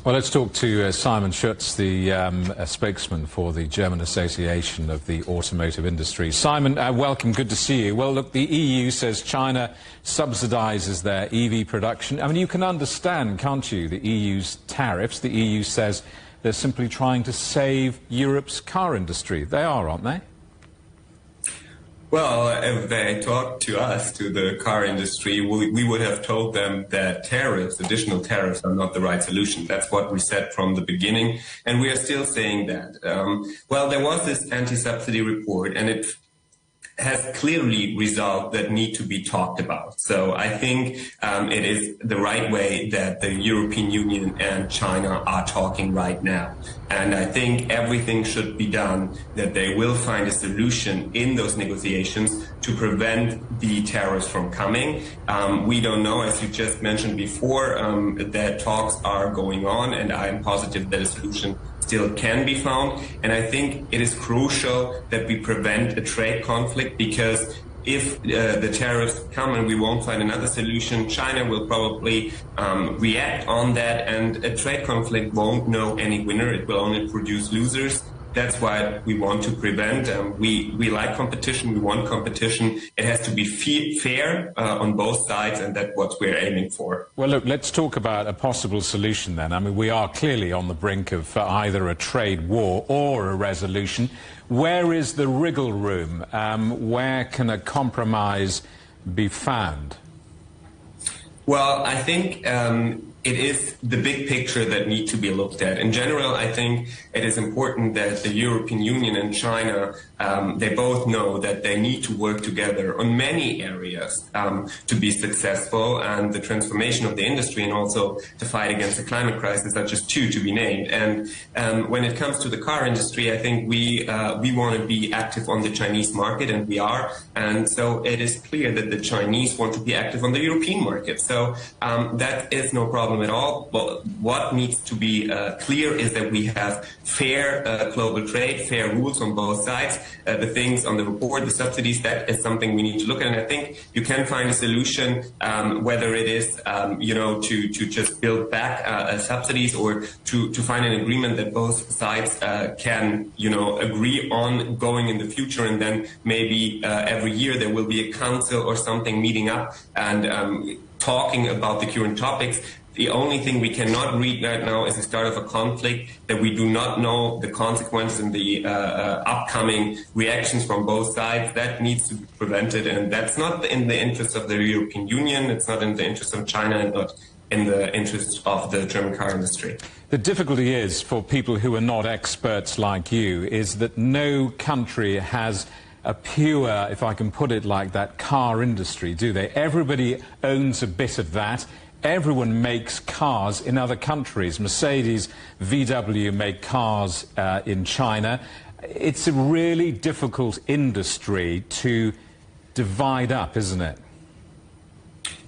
Well, let's talk to Simon Schütz, the spokesman for the German Association of the Automotive Industry. Simon, welcome. Good to see you. Well, look, the EU says China subsidises their EV production. I mean, you can understand, can't you, the EU's tariffs. The EU says they're simply trying to save Europe's car industry. They are, aren't they? Well, if they talked to us, to the car industry, we would have told them that tariffs, additional tariffs, are not the right solution. That's what we said from the beginning, and we are still saying that. Well, there was this anti-subsidy report, and it has clearly results that need to be talked about. So I think it is the right way that the European Union and China are talking right now. And I think everything should be done that they will find a solution in those negotiations to prevent the tariffs from coming. We don't know, as you just mentioned before, that talks are going on, and I'm positive that a solution still can be found. And I think it is crucial that we prevent a trade conflict, because if the tariffs come and we won't find another solution, China will probably react on that, and a trade conflict won't know any winner. It will only produce losers. That's why we want to prevent. We like competition. We want competition. It has to be fair on both sides, and that's what we're aiming for. Well, look, let's talk about a possible solution then. I mean, we are clearly on the brink of either a trade war or a resolution. Where is the wriggle room? Where can a compromise be found? Well, I think it is the big picture that needs to be looked at. In general, I think it is important that the European Union and China, they both know that they need to work together on many areas to be successful, and the transformation of the industry and also to fight against the climate crisis are just two to be named. And when it comes to the car industry, I think we want to be active on the Chinese market, and we are. And so it is clear that the Chinese want to be active on the European market. So that is no problem at all. But what needs to be clear is that we have fair global trade, fair rules on both sides. The things on the report, the subsidies, that is something we need to look at. And I think you can find a solution, whether it is, to just build back subsidies, or to find an agreement that both sides can, agree on going in the future. And then maybe every year there will be a council or something meeting up and talking about the current topics. The only thing we cannot read right now is the start of a conflict that we do not know the consequences and the upcoming reactions from both sides. That needs to be prevented, and that's not in the interest of the European Union. It's not in the interest of China, and not in the interest of the German car industry. The difficulty is, for people who are not experts like you, is that no country has a pure, if I can put it like that, car industry, do they? Everybody owns a bit of that. Everyone makes cars in other countries. Mercedes, VW make cars in China. It's a really difficult industry to divide up, isn't it?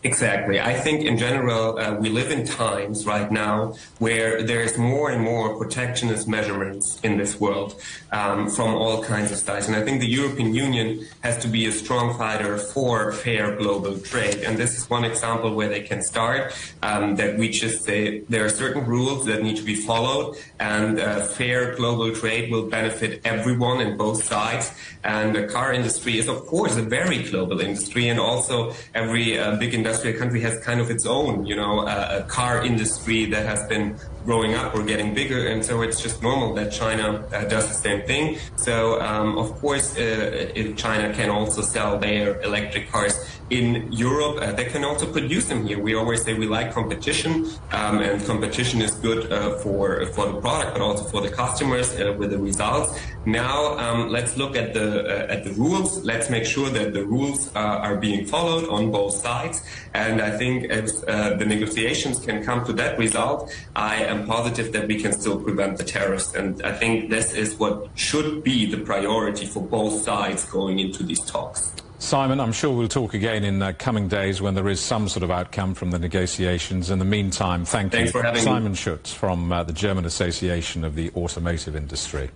Exactly. I think in general, we live in times right now where there's more and more protectionist measurements in this world from all kinds of sides. And I think the European Union has to be a strong fighter for fair global trade. And this is one example where they can start, that we just say there are certain rules that need to be followed, and fair global trade will benefit everyone in both sides. And the car industry is, of course, a very global industry, and also every big industrial country has kind of its own, a car industry that has been growing up or getting bigger, and so it's just normal that China does the same thing. So, of course, if China can also sell their electric cars in Europe, they can also produce them here. We always say we like competition, and competition is good for the product, but also for the customers with the results. Now, let's look at the rules. Let's make sure that the rules are being followed on both sides. And I think if the negotiations can come to that result, I am positive that we can still prevent the tariffs. And I think this is what should be the priority for both sides going into these talks. Simon, I'm sure we'll talk again in coming days when there is some sort of outcome from the negotiations. In the meantime, thank you. Thanks for having me. Simon Schütz from the German Association of the Automotive Industry.